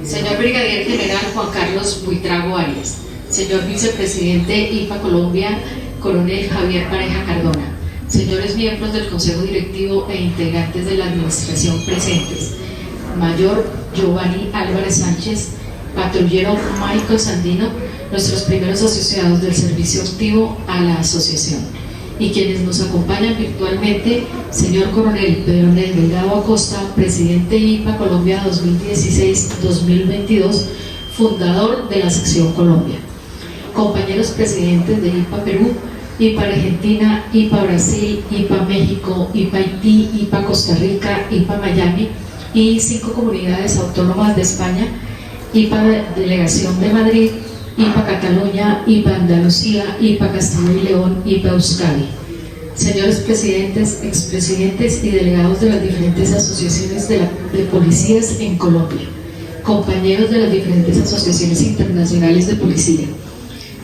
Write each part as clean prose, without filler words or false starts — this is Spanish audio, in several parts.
Señor Brigadier General Juan Carlos Buitrago Arias, señor Vicepresidente IPA Colombia, Coronel Javier Pareja Cardona, señores miembros del Consejo Directivo e integrantes de la Administración presentes, Mayor Giovanni Álvarez Sánchez, Patrullero Michael Sandino, nuestros primeros asociados del servicio activo a la asociación, y quienes nos acompañan virtualmente, señor Coronel Pedro Delgado Acosta, Presidente IPA Colombia 2016-2022, fundador de la sección Colombia, compañeros presidentes de IPA Perú, IPA Argentina, IPA Brasil, IPA México, IPA Haití, IPA Costa Rica, IPA Miami y 5 comunidades autónomas de España, IPA Delegación de Madrid, IPA Cataluña, IPA Andalucía, IPA Castilla y León, IPA Euskadi. Señores presidentes, expresidentes y delegados de las diferentes asociaciones de policías en Colombia, compañeros de las diferentes asociaciones internacionales de policía,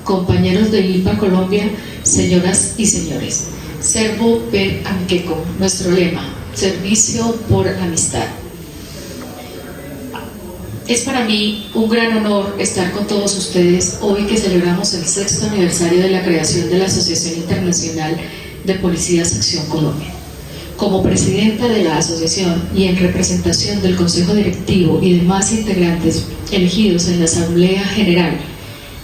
compañeros de IPA Colombia, señoras y señores. Servo per amicem, nuestro lema, servicio por amistad. Es para mí un gran honor estar con todos ustedes hoy que celebramos el 6º aniversario de la creación de la Asociación Internacional de Policía Sección Colombia. Como presidenta de la asociación y en representación del Consejo Directivo y demás integrantes elegidos en la Asamblea General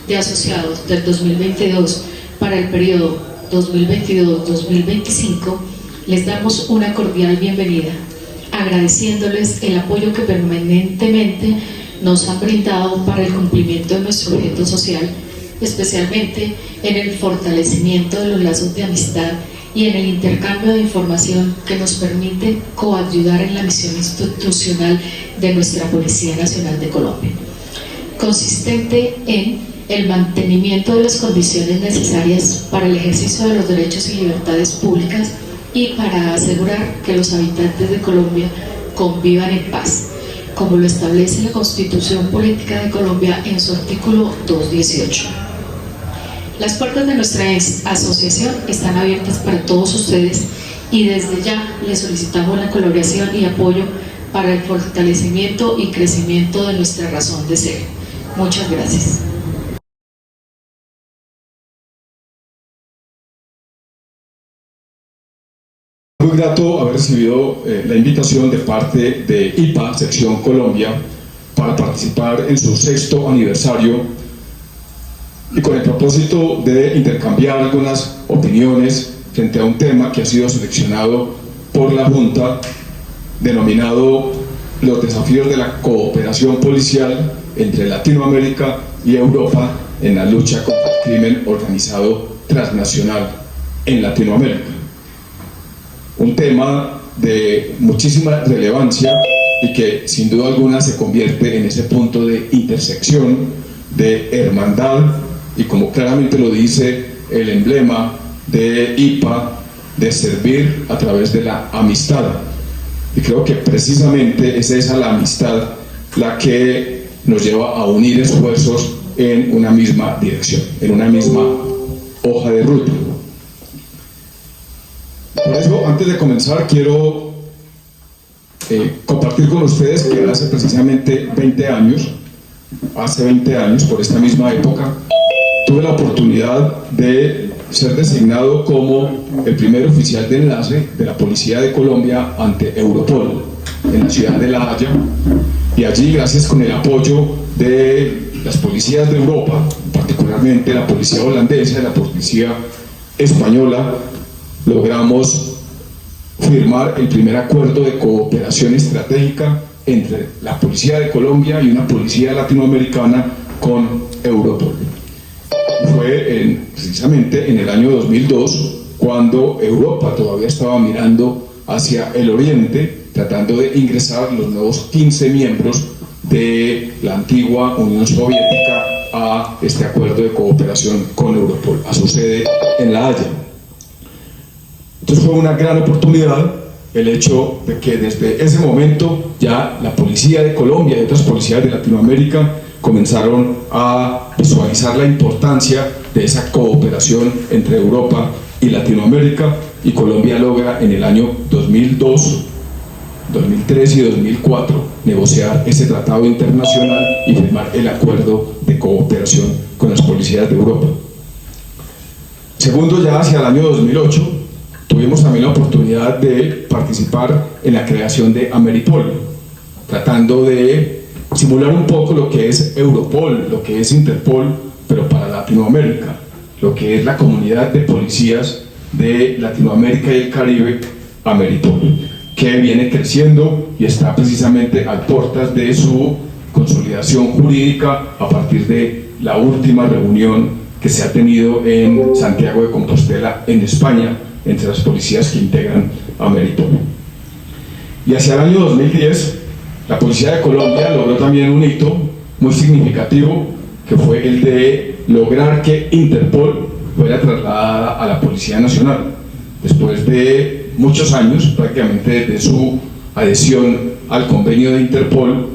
de Asociados del 2022 para el periodo 2022-2025, les damos una cordial bienvenida, agradeciéndoles el apoyo que permanentemente nos han brindado para el cumplimiento de nuestro objeto social, especialmente en el fortalecimiento de los lazos de amistad y en el intercambio de información que nos permite coayudar en la misión institucional de nuestra Policía Nacional de Colombia, consistente en el mantenimiento de las condiciones necesarias para el ejercicio de los derechos y libertades públicas y para asegurar que los habitantes de Colombia convivan en paz, como lo establece la Constitución Política de Colombia en su artículo 218. Las puertas de nuestra asociación están abiertas para todos ustedes y desde ya les solicitamos la colaboración y apoyo para el fortalecimiento y crecimiento de nuestra razón de ser. Muchas gracias. Muy grato haber recibido la invitación de parte de IPA Sección Colombia para participar en su 6º aniversario y con el propósito de intercambiar algunas opiniones frente a un tema que ha sido seleccionado por la Junta, denominado los desafíos de la cooperación policial entre Latinoamérica y Europa en la lucha contra el crimen organizado transnacional en Latinoamérica. Un tema de muchísima relevancia y que sin duda alguna se convierte en ese punto de intersección, de hermandad y, como claramente lo dice el emblema de IPA, de servir a través de la amistad. Y creo que precisamente es esa la amistad la que nos lleva a unir esfuerzos en una misma dirección, en una misma hoja de ruta. Por eso, antes de comenzar, quiero compartir con ustedes que hace precisamente 20 años, por esta misma época, tuve la oportunidad de ser designado como el primer oficial de enlace de la Policía de Colombia ante Europol, en la ciudad de La Haya, y allí, gracias con el apoyo de las policías de Europa, particularmente la policía holandesa y la policía española, logramos firmar el primer acuerdo de cooperación estratégica entre la Policía de Colombia y una policía latinoamericana con Europol. Fue precisamente en el año 2002 cuando Europa todavía estaba mirando hacia el oriente, tratando de ingresar los nuevos 15 miembros de la antigua Unión Soviética a este acuerdo de cooperación con Europol, a su sede en La Haya. Entonces fue una gran oportunidad el hecho de que desde ese momento ya la Policía de Colombia y otras policías de Latinoamérica comenzaron a visualizar la importancia de esa cooperación entre Europa y Latinoamérica, y Colombia logra en el año 2002 2003 y 2004, negociar ese tratado internacional y firmar el acuerdo de cooperación con las policías de Europa. Segundo, ya hacia el año 2008, tuvimos también la oportunidad de participar en la creación de Ameripol, tratando de simular un poco lo que es Europol, lo que es Interpol, pero para Latinoamérica, lo que es la comunidad de policías de Latinoamérica y el Caribe, Ameripol, que viene creciendo y está precisamente a puertas de su consolidación jurídica a partir de la última reunión que se ha tenido en Santiago de Compostela, en España, entre las policías que integran Ameripol. Y hacia el año 2010, la Policía de Colombia logró también un hito muy significativo, que fue el de lograr que Interpol fuera trasladada a la Policía Nacional, después de muchos años, prácticamente desde su adhesión al convenio de Interpol.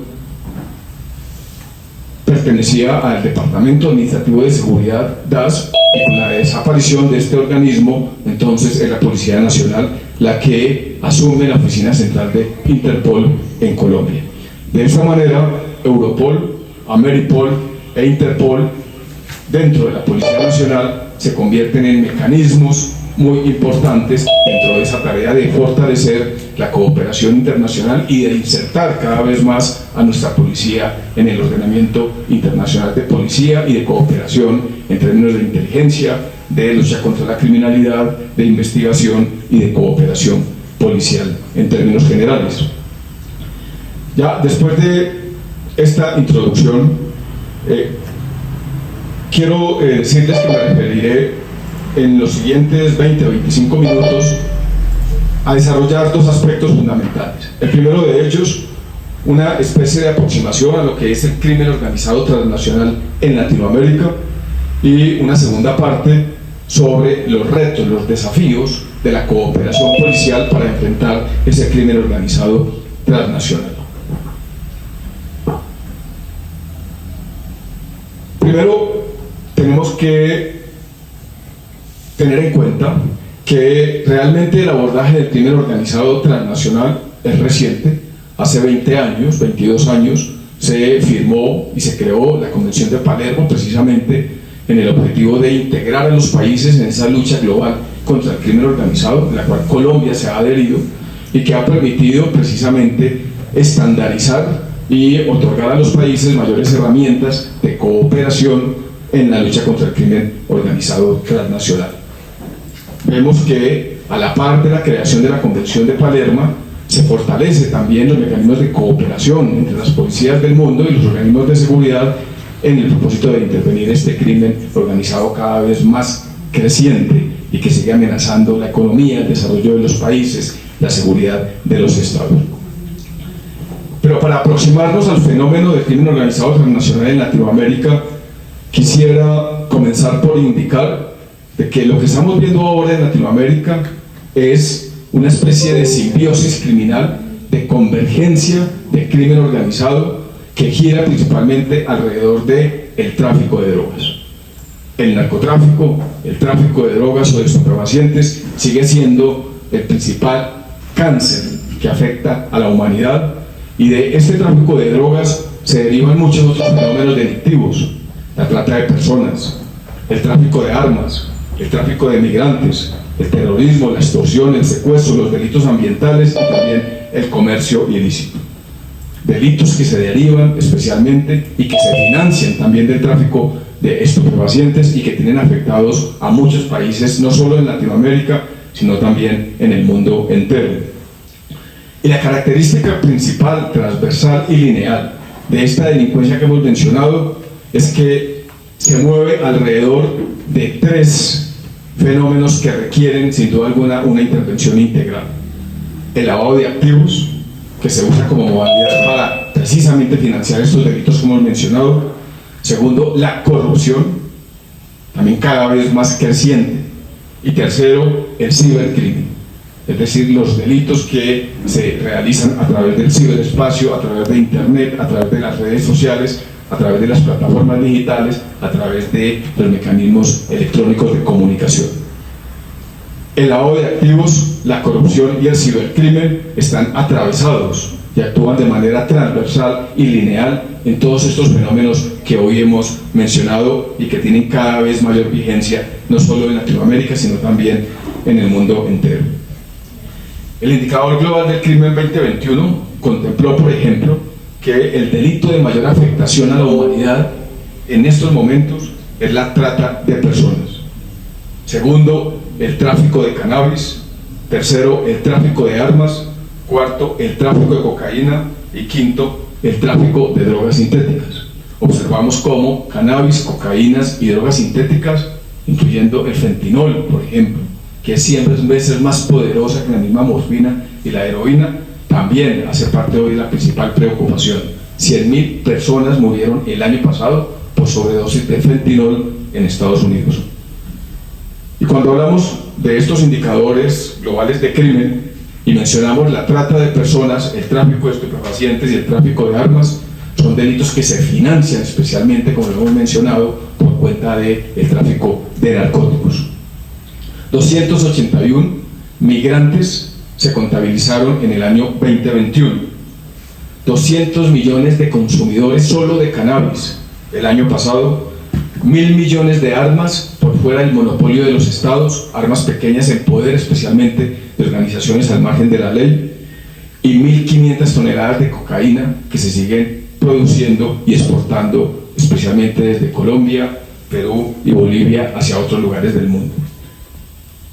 Pertenecía al Departamento Administrativo de Seguridad, DAS, y con la desaparición de este organismo, entonces es la Policía Nacional la que asume la oficina central de Interpol en Colombia. De esta manera, Europol, Ameripol e Interpol, dentro de la Policía Nacional, se convierten en mecanismos muy importantes dentro de esa tarea de fortalecer la cooperación internacional y de insertar cada vez más a nuestra policía en el ordenamiento internacional de policía y de cooperación en términos de inteligencia, de lucha contra la criminalidad, de investigación y de cooperación policial en términos generales. Ya después de esta introducción, quiero decirles que me referiré en los siguientes 20 o 25 minutos a desarrollar dos aspectos fundamentales. El primero de ellos, una especie de aproximación a lo que es el crimen organizado transnacional en Latinoamérica, y una segunda parte sobre los retos, los desafíos de la cooperación policial para enfrentar ese crimen organizado transnacional. Primero, tenemos que tener en cuenta que realmente el abordaje del crimen organizado transnacional es reciente. Hace 20 años, 22 años, se firmó y se creó la Convención de Palermo, precisamente en el objetivo de integrar a los países en esa lucha global contra el crimen organizado, en la cual Colombia se ha adherido y que ha permitido precisamente estandarizar y otorgar a los países mayores herramientas de cooperación en la lucha contra el crimen organizado transnacional. Vemos que a la par de la creación de la Convención de Palermo se fortalece también los mecanismos de cooperación entre las policías del mundo y los organismos de seguridad en el propósito de intervenir este crimen organizado cada vez más creciente y que sigue amenazando la economía, el desarrollo de los países, la seguridad de los estados. Pero para aproximarnos al fenómeno del crimen organizado transnacional en Latinoamérica, quisiera comenzar por indicar de que lo que estamos viendo ahora en Latinoamérica es una especie de simbiosis criminal, de convergencia del crimen organizado que gira principalmente alrededor del tráfico de drogas. El narcotráfico, el tráfico de drogas o de estupefacientes sigue siendo el principal cáncer que afecta a la humanidad, y de este tráfico de drogas se derivan muchos otros fenómenos delictivos: la trata de personas, el tráfico de armas, el tráfico de migrantes, el terrorismo, la extorsión, el secuestro, los delitos ambientales y también el comercio ilícito. Delitos que se derivan especialmente y que se financian también del tráfico de estupefacientes y que tienen afectados a muchos países, no solo en Latinoamérica, sino también en el mundo entero. Y la característica principal, transversal y lineal de esta delincuencia que hemos mencionado es que se mueve alrededor de tres fenómenos que requieren sin duda alguna una intervención integral: el lavado de activos, que se usa como modalidad para precisamente financiar estos delitos como hemos mencionado; segundo, la corrupción, también cada vez más creciente; y tercero, el cibercrimen, es decir, los delitos que se realizan a través del ciberespacio, a través de internet, a través de las redes sociales, a través de las plataformas digitales, a través de los mecanismos electrónicos de comunicación. El lavado de activos, la corrupción y el cibercrimen están atravesados y actúan de manera transversal y lineal en todos estos fenómenos que hoy hemos mencionado y que tienen cada vez mayor vigencia, no solo en Latinoamérica, sino también en el mundo entero. El indicador global del crimen 2021 contempló, por ejemplo, que el delito de mayor afectación a la humanidad en estos momentos es la trata de personas. Segundo, el tráfico de cannabis. Tercero, el tráfico de armas. Cuarto, el tráfico de cocaína. Y quinto, el tráfico de drogas sintéticas. Observamos cómo cannabis, cocaínas y drogas sintéticas, incluyendo el fentinol, por ejemplo, que es 100 veces más poderosa que la misma morfina y la heroína, también hace parte hoy de la principal preocupación. 100.000 personas murieron el año pasado por sobredosis de fentinol en Estados Unidos. Y cuando hablamos de estos indicadores globales de crimen y mencionamos la trata de personas, el tráfico de estupefacientes y el tráfico de armas, son delitos que se financian especialmente, como lo hemos mencionado, por cuenta del tráfico de narcóticos. 281 migrantes se contabilizaron en el año 2021. 200 millones de consumidores solo de cannabis el año pasado. 1.000 millones de armas por fuera del monopolio de los estados, armas pequeñas en poder especialmente de organizaciones al margen de la ley, y 1.500 toneladas de cocaína que se siguen produciendo y exportando especialmente desde Colombia, Perú y Bolivia hacia otros lugares del mundo.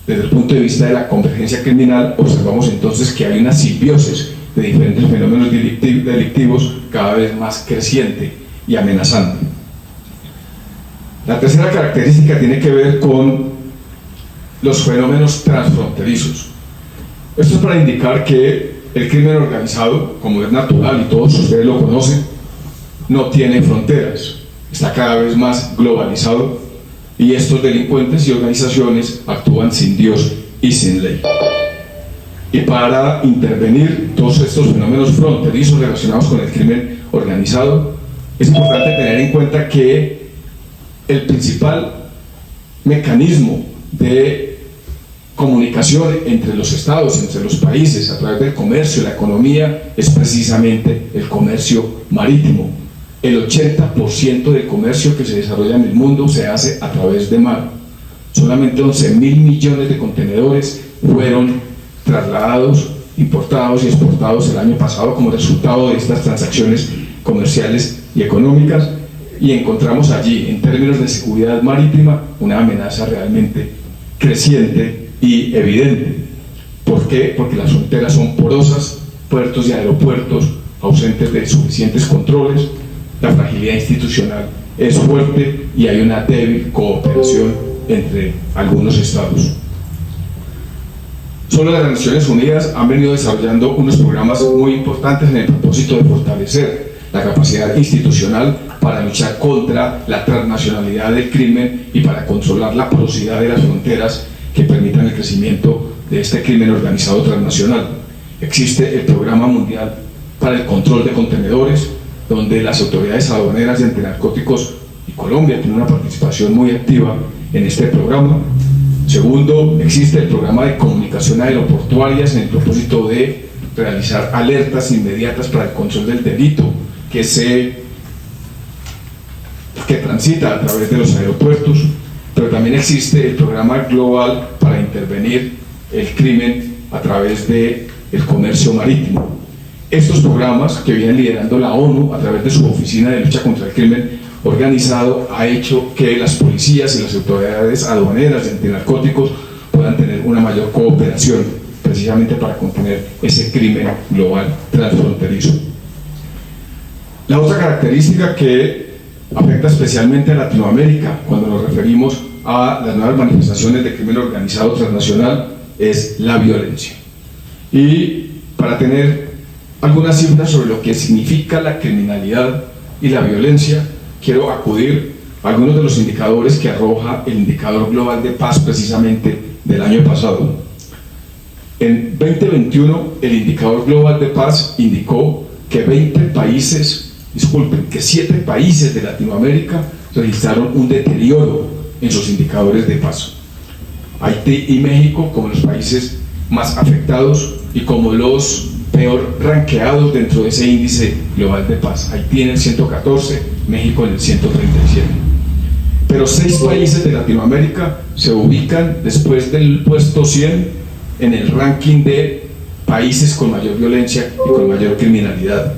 Desde el punto de vista de la convergencia criminal, observamos entonces que hay una simbiosis de diferentes fenómenos delictivos cada vez más creciente y amenazante. La tercera característica tiene que ver con los fenómenos transfronterizos. Esto es para indicar que el crimen organizado, como es natural y todos ustedes lo conocen, no tiene fronteras, está cada vez más globalizado y estos delincuentes y organizaciones actúan sin Dios y sin ley. Y para intervenir todos estos fenómenos fronterizos relacionados con el crimen organizado, es importante tener en cuenta que el principal mecanismo de comunicación entre los estados, entre los países, a través del comercio y la economía, es precisamente el comercio marítimo. El 80% del comercio que se desarrolla en el mundo se hace a través de mar. Solamente 11.000 millones de contenedores fueron trasladados, importados y exportados el año pasado como resultado de estas transacciones comerciales y económicas, y encontramos allí, en términos de seguridad marítima, una amenaza realmente creciente y evidente. ¿Por qué? Porque las fronteras son porosas, puertos y aeropuertos ausentes de suficientes controles, la fragilidad institucional es fuerte y hay una débil cooperación entre algunos estados. Solo las Naciones Unidas han venido desarrollando unos programas muy importantes en el propósito de fortalecer la capacidad institucional para luchar contra la transnacionalidad del crimen y para controlar la porosidad de las fronteras que permitan el crecimiento de este crimen organizado transnacional. Existe el Programa Mundial para el Control de Contenedores, donde las autoridades aduaneras y antinarcóticos, y Colombia tiene una participación muy activa en este programa. Segundo, existe el Programa de Comunicación Aeroportuarias en el propósito de realizar alertas inmediatas para el control del delito que transita a través de los aeropuertos, pero también existe el Programa Global para intervenir el crimen a través del comercio marítimo. Estos programas que vienen liderando la ONU a través de su Oficina de Lucha contra el Crimen Organizado ha hecho que las policías y las autoridades aduaneras y antinarcóticos puedan tener una mayor cooperación precisamente para contener ese crimen global transfronterizo. La otra característica que afecta especialmente a Latinoamérica cuando nos referimos a las nuevas manifestaciones de crimen organizado transnacional es la violencia. Y para tener algunas cifras sobre lo que significa la criminalidad y la violencia, quiero acudir a algunos de los indicadores que arroja el indicador global de paz precisamente del año pasado. En 2021 el indicador global de paz indicó que 7 países de Latinoamérica registraron un deterioro en sus indicadores de paz. Haití y México como los países más afectados y como los peor ranqueados dentro de ese índice global de paz. Haití en el 114, México en el 137. Pero 6 países de Latinoamérica se ubican después del puesto 100 en el ranking de países con mayor violencia y con mayor criminalidad.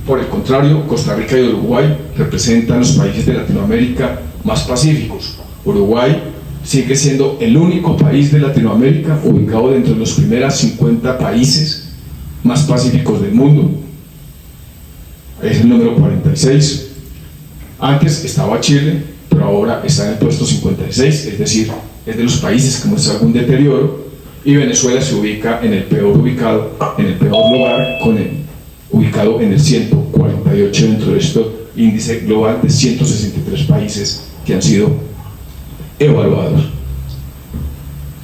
Por el contrario, Costa Rica y Uruguay representan los países de Latinoamérica más pacíficos. Uruguay sigue siendo el único país de Latinoamérica ubicado dentro de los primeros 50 países más pacíficos del mundo. Es el número 46. Antes estaba Chile, pero ahora está en el puesto 56, es decir, es de los países que muestra algún deterioro, y Venezuela se ubica en el peor lugar, ubicado en el 148 dentro de este índice global de 163 países que han sido evaluados.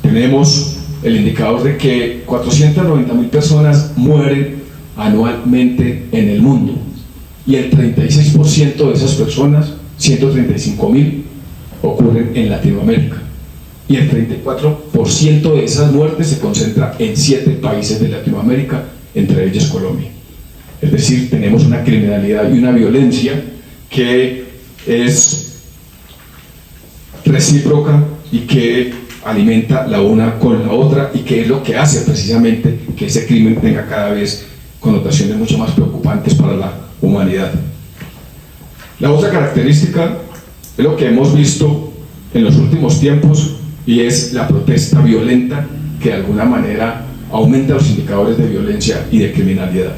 Tenemos el indicador de que 490.000 personas mueren anualmente en el mundo, y el 36% de esas personas, 135.000, ocurren en Latinoamérica, y el 34% de esas muertes se concentra en 7 países de Latinoamérica, entre ellos Colombia. Es decir, tenemos una criminalidad y una violencia que es recíproca y que alimenta la una con la otra, y que es lo que hace precisamente que ese crimen tenga cada vez connotaciones mucho más preocupantes para la humanidad. La otra característica es lo que hemos visto en los últimos tiempos, y es la protesta violenta que de alguna manera aumenta los indicadores de violencia y de criminalidad.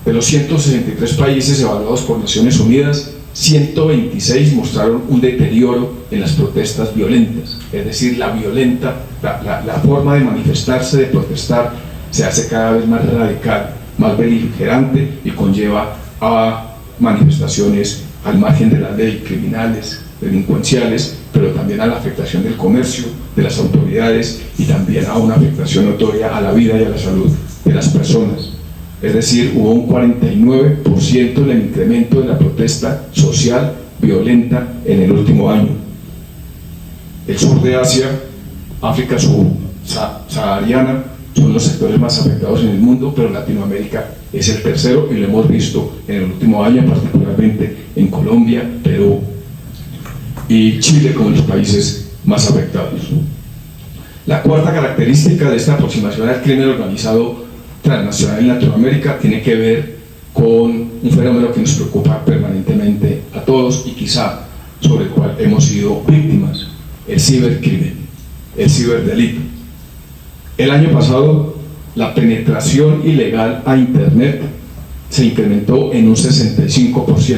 De los 163 países evaluados por Naciones Unidas, 126 mostraron un deterioro en las protestas violentas, es decir, la forma de manifestarse, de protestar, se hace cada vez más radical, más beligerante, y conlleva a manifestaciones al margen de la ley, criminales, delincuenciales, pero también a la afectación del comercio, de las autoridades, y también a una afectación notoria a la vida y a la salud de las personas. Es decir, hubo un 49% en el incremento de la protesta social violenta en el último año. El sur de Asia, África subsahariana, son los sectores más afectados en el mundo, pero Latinoamérica es el tercero, y lo hemos visto en el último año, particularmente en Colombia, Perú y Chile como los países más afectados. La cuarta característica de esta aproximación al crimen organizado transnacional en Latinoamérica tiene que ver con un fenómeno que nos preocupa permanentemente a todos y quizá sobre el cual hemos sido víctimas: el cibercrimen, el ciberdelito. El año pasado, la penetración ilegal a Internet se incrementó en un 65%.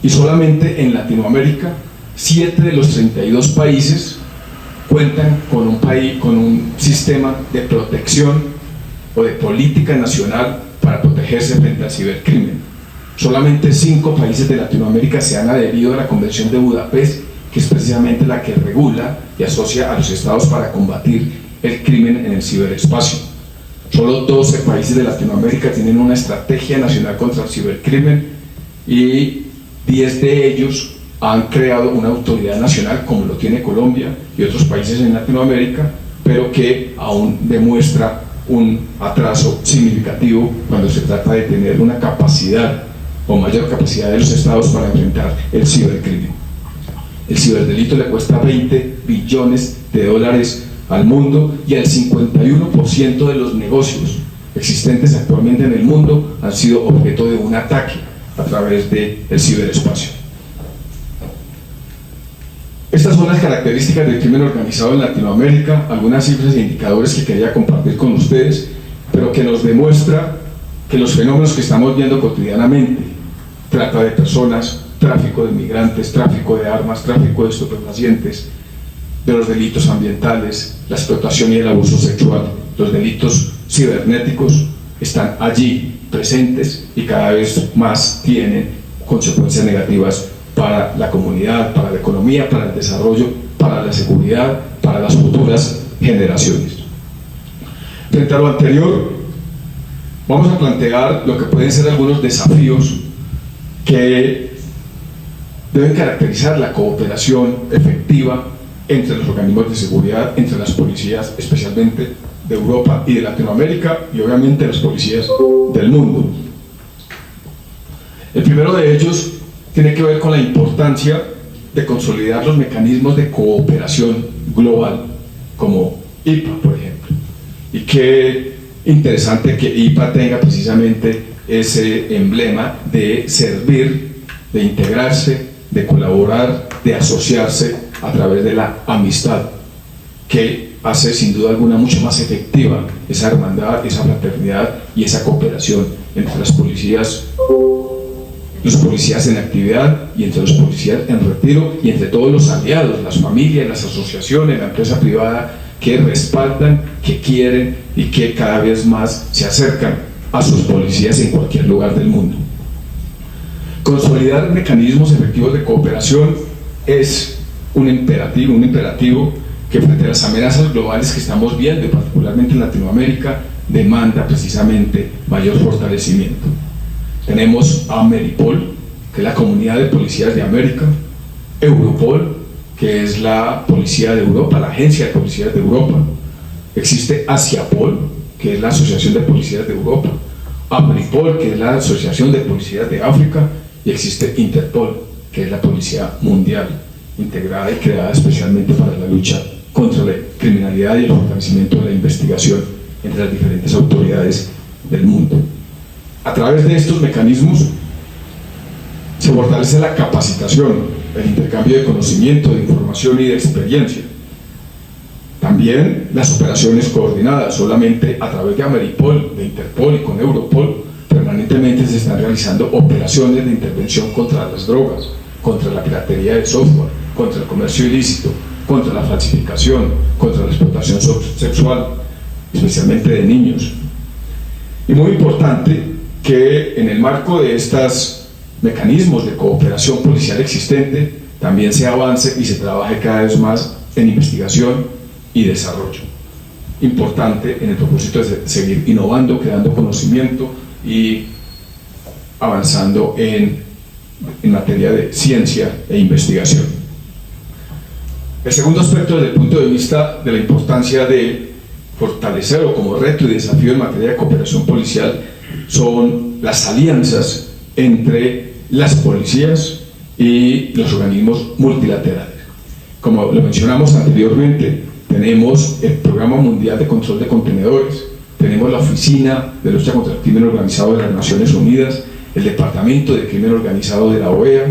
Y solamente en Latinoamérica, 7 de los 32 países cuentan con un sistema de protección o de política nacional para protegerse frente al cibercrimen. Solamente 5 países de Latinoamérica se han adherido a la Convención de Budapest, que es precisamente la que regula y asocia a los estados para combatir el crimen en el ciberespacio. Solo 12 países de Latinoamérica tienen una estrategia nacional contra el cibercrimen, y 10 de ellos han creado una autoridad nacional, como lo tiene Colombia y otros países en Latinoamérica, pero que aún demuestra un atraso significativo cuando se trata de tener una capacidad o mayor capacidad de los estados para enfrentar el cibercrimen. El ciberdelito le cuesta 20 billones de dólares al mundo, y el 51% de los negocios existentes actualmente en el mundo han sido objeto de un ataque a través del ciberespacio. Estas son las características del crimen organizado en Latinoamérica, algunas cifras e indicadores que quería compartir con ustedes, pero que nos demuestra que los fenómenos que estamos viendo cotidianamente, trata de personas, tráfico de migrantes, tráfico de armas, tráfico de estupefacientes, de los delitos ambientales, la explotación y el abuso sexual, los delitos cibernéticos, están allí presentes y cada vez más tienen consecuencias negativas para la comunidad, para la economía, para el desarrollo, para la seguridad, para las futuras generaciones. Frente a lo anterior, vamos a plantear lo que pueden ser algunos desafíos que deben caracterizar la cooperación efectiva entre los organismos de seguridad, entre las policías, especialmente de Europa y de Latinoamérica, y obviamente las policías del mundo. El primero de ellos tiene que ver con la importancia de consolidar los mecanismos de cooperación global, como IPA, por ejemplo. Y qué interesante que IPA tenga precisamente ese emblema de servir, de integrarse, de colaborar, de asociarse a través de la amistad, que hace sin duda alguna mucho más efectiva esa hermandad, esa fraternidad y esa cooperación entre las policías, los policías en actividad y entre los policías en retiro y entre todos los aliados, las familias, las asociaciones, la empresa privada que respaldan, que quieren y que cada vez más se acercan a sus policías en cualquier lugar del mundo. Consolidar mecanismos efectivos de cooperación es un imperativo que frente a las amenazas globales que estamos viendo, particularmente en Latinoamérica, demanda precisamente mayor fortalecimiento. Tenemos a Ameripol, que es la Comunidad de Policías de América, Europol, que es la Policía de Europa, la Agencia de Policías de Europa. Existe Asiapol, que es la Asociación de Policías de Europa, Afripol, que es la Asociación de Policías de África, y existe Interpol, que es la Policía Mundial, integrada y creada especialmente para la lucha contra la criminalidad y el fortalecimiento de la investigación entre las diferentes autoridades del mundo. A través de estos mecanismos se fortalece la capacitación, el intercambio de conocimiento, de información y de experiencia. También las operaciones coordinadas, solamente a través de Ameripol, de Interpol y con Europol, permanentemente se están realizando operaciones de intervención contra las drogas, contra la piratería de software, contra el comercio ilícito, contra la falsificación, contra la explotación sexual, especialmente de niños. Y muy importante que en el marco de estos mecanismos de cooperación policial existente también se avance y se trabaje cada vez más en investigación y desarrollo. Importante en el propósito de seguir innovando, creando conocimiento y avanzando en materia de ciencia e investigación. El segundo aspecto desde el punto de vista de la importancia de fortalecerlo como reto y desafío en materia de cooperación policial son las alianzas entre las policías y los organismos multilaterales. Como lo mencionamos anteriormente, tenemos el Programa Mundial de Control de Contenedores, tenemos la Oficina de Lucha contra el Crimen Organizado de las Naciones Unidas, el Departamento de Crimen Organizado de la OEA,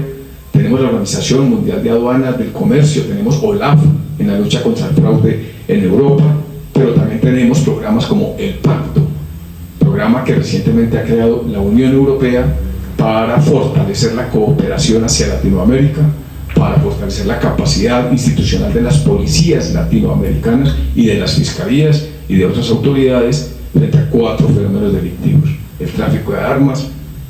tenemos la Organización Mundial de Aduanas del Comercio, tenemos OLAF en la lucha contra el fraude en Europa, pero también tenemos programas como el Pacto, programa que recientemente ha creado la Unión Europea para fortalecer la cooperación hacia Latinoamérica, para fortalecer la capacidad institucional de las policías latinoamericanas y de las fiscalías y de otras autoridades frente a 4 fenómenos delictivos: el tráfico de armas,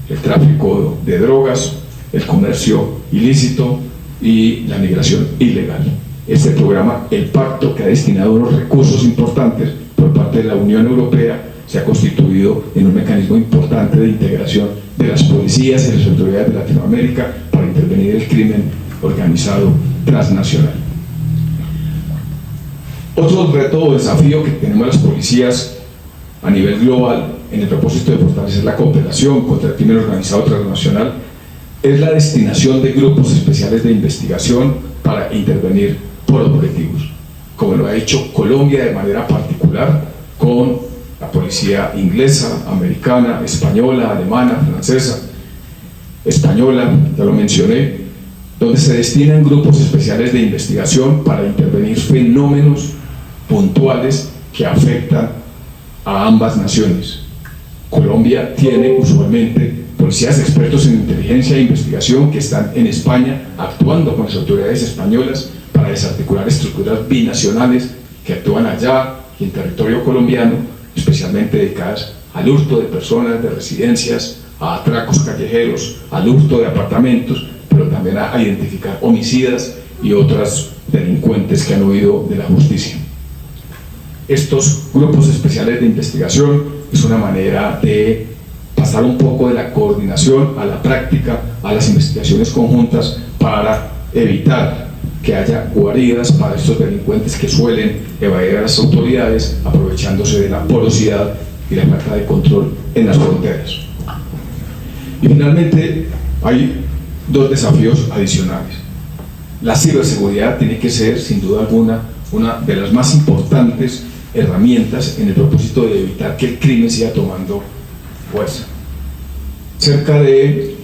el tráfico de drogas, el comercio ilícito y la migración ilegal. Este programa, el Pacto, que ha destinado unos recursos importantes por parte de la Unión Europea, se ha constituido en un mecanismo importante de integración de las policías y las autoridades de Latinoamérica para intervenir el crimen organizado transnacional. Otro reto o desafío que tenemos las policías a nivel global en el propósito de fortalecer la cooperación contra el crimen organizado transnacional es la destinación de grupos especiales de investigación para intervenir por objetivos, como lo ha hecho Colombia de manera particular con la policía inglesa, americana, española, alemana, francesa, española, ya lo mencioné, donde se destinan grupos especiales de investigación para intervenir fenómenos puntuales que afectan a ambas naciones. Colombia tiene usualmente policías expertos en inteligencia e investigación que están en España actuando con las autoridades españolas para desarticular estructuras binacionales que actúan allá y en territorio colombiano, especialmente dedicadas al hurto de personas, de residencias, a atracos callejeros, al hurto de apartamentos, pero también a identificar homicidas y otros delincuentes que han huido de la justicia. Estos grupos especiales de investigación es una manera de pasar un poco de la coordinación a la práctica, a las investigaciones conjuntas para evitar que haya guaridas para estos delincuentes que suelen evadir a las autoridades aprovechándose de la porosidad y la falta de control en las fronteras. Y finalmente hay dos desafíos adicionales. La ciberseguridad tiene que ser, sin duda alguna, una de las más importantes herramientas en el propósito de evitar que el crimen siga tomando fuerza. Cerca de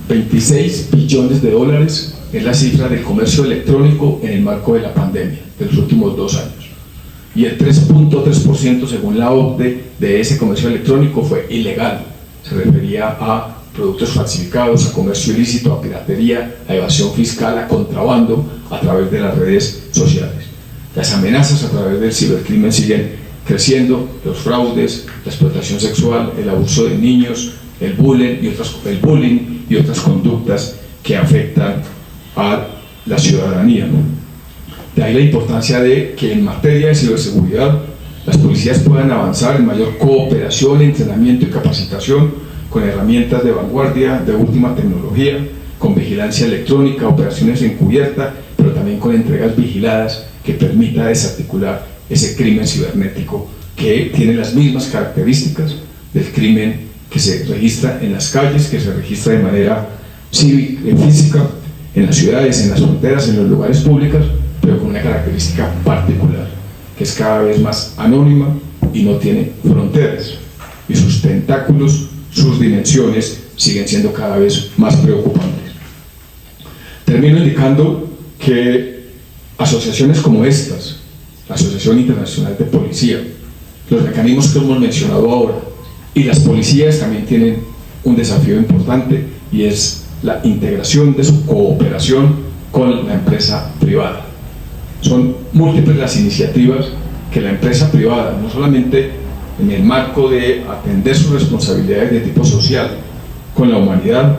26 billones de dólares es la cifra del comercio electrónico en el marco de la pandemia de los últimos 2 años. Y el 3.3% según la OCDE de ese comercio electrónico fue ilegal. Se refería a productos falsificados, a comercio ilícito, a piratería, a evasión fiscal, a contrabando a través de las redes sociales. Las amenazas a través del cibercrimen siguen creciendo, los fraudes, la explotación sexual, el abuso de niños, el bullying y otras conductas que afectan a la ciudadanía. De ahí la importancia de que en materia de ciberseguridad las policías puedan avanzar en mayor cooperación, entrenamiento y capacitación con herramientas de vanguardia, de última tecnología, con vigilancia electrónica, operaciones encubierta, pero también con entregas vigiladas que permita desarticular ese crimen cibernético que tiene las mismas características del crimen que se registra en las calles, que se registra de manera física, en las ciudades, en las fronteras, en los lugares públicos, pero con una característica particular, que es cada vez más anónima y no tiene fronteras. Y sus tentáculos, sus dimensiones siguen siendo cada vez más preocupantes. Termino indicando que asociaciones como estas, la Asociación Internacional de Policía, los mecanismos que hemos mencionado ahora, y las policías también tienen un desafío importante, y es la integración de su cooperación con la empresa privada. Son múltiples las iniciativas que la empresa privada, no solamente en el marco de atender sus responsabilidades de tipo social con la humanidad,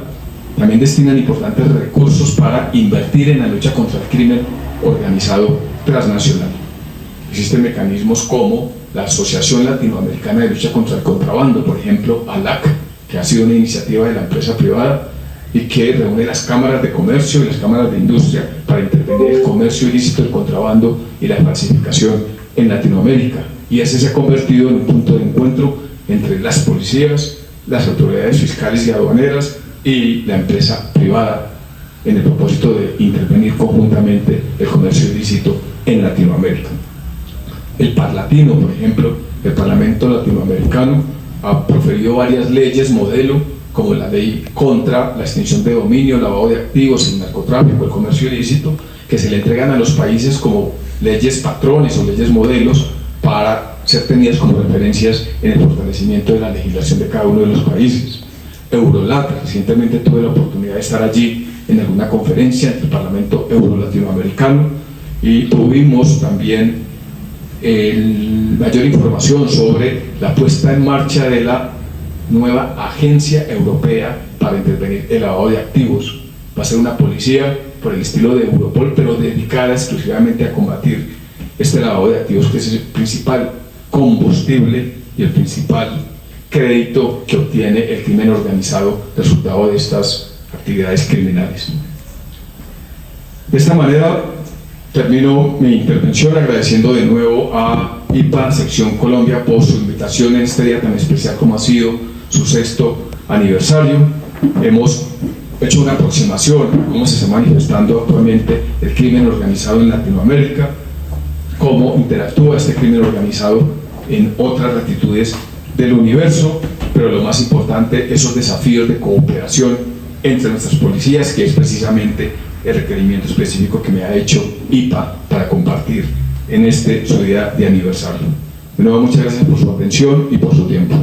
también destinan importantes recursos para invertir en la lucha contra el crimen organizado transnacional. Existen mecanismos como la Asociación Latinoamericana de Lucha contra el Contrabando, por ejemplo, ALAC, que ha sido una iniciativa de la empresa privada y que reúne las cámaras de comercio y las cámaras de industria para intervenir el comercio ilícito, el contrabando y la falsificación en Latinoamérica. Y ese se ha convertido en un punto de encuentro entre las policías, las autoridades fiscales y aduaneras y la empresa privada en el propósito de intervenir conjuntamente el comercio ilícito en Latinoamérica. El Parlatino, por ejemplo, el Parlamento Latinoamericano, ha proferido varias leyes modelo, como la ley contra la extinción de dominio, lavado de activos, el narcotráfico, el comercio ilícito, que se le entregan a los países como leyes patrones o leyes modelos para ser tenidas como referencias en el fortalecimiento de la legislación de cada uno de los países. Eurolat, recientemente tuve la oportunidad de estar allí en alguna conferencia entre el Parlamento Euro-Latinoamericano y tuvimos también mayor información sobre la puesta en marcha de la nueva agencia europea para intervenir el lavado de activos. Va a ser una policía por el estilo de Europol, pero dedicada exclusivamente a combatir este lavado de activos, que es el principal combustible y el principal crédito que obtiene el crimen organizado resultado de estas actividades criminales. De esta manera termino mi intervención agradeciendo de nuevo a IPA Sección Colombia por su invitación en este día tan especial como ha sido su 6º aniversario. Hemos hecho una aproximación a cómo se está manifestando actualmente el crimen organizado en Latinoamérica, cómo interactúa este crimen organizado en otras latitudes del universo, pero lo más importante, esos desafíos de cooperación entre nuestras policías, que es precisamente el requerimiento específico que me ha hecho IPA para compartir en su día de aniversario. De nuevo, muchas gracias por su atención y por su tiempo.